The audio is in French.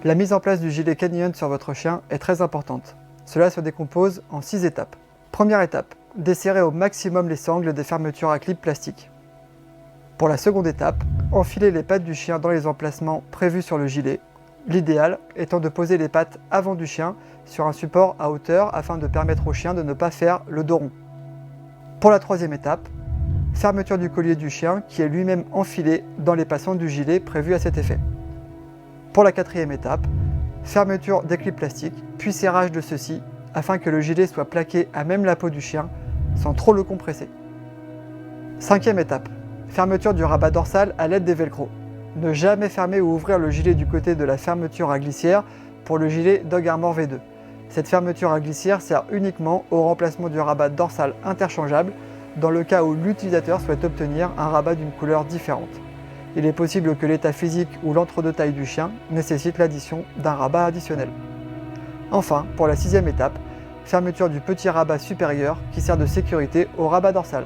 La mise en place du gilet Canyon sur votre chien est très importante. Cela se décompose en 6 étapes. Première étape, desserrer au maximum les sangles des fermetures à clip plastique. Pour la seconde étape, enfiler les pattes du chien dans les emplacements prévus sur le gilet, l'idéal étant de poser les pattes avant du chien sur un support à hauteur afin de permettre au chien de ne pas faire le dos rond. Pour la troisième étape, fermeture du collier du chien qui est lui-même enfilé dans les passants du gilet prévus à cet effet. Pour la quatrième étape, fermeture des clips plastiques, puis serrage de ceux-ci afin que le gilet soit plaqué à même la peau du chien sans trop le compresser. Cinquième étape, fermeture du rabat dorsal à l'aide des velcro. Ne jamais fermer ou ouvrir le gilet du côté de la fermeture à glissière pour le gilet Dog Armor V2. Cette fermeture à glissière sert uniquement au remplacement du rabat dorsal interchangeable dans le cas où l'utilisateur souhaite obtenir un rabat d'une couleur différente. Il est possible que l'état physique ou l'entre-deux-taille du chien nécessite l'addition d'un rabat additionnel. Enfin, pour la sixième étape, fermeture du petit rabat supérieur qui sert de sécurité au rabat dorsal.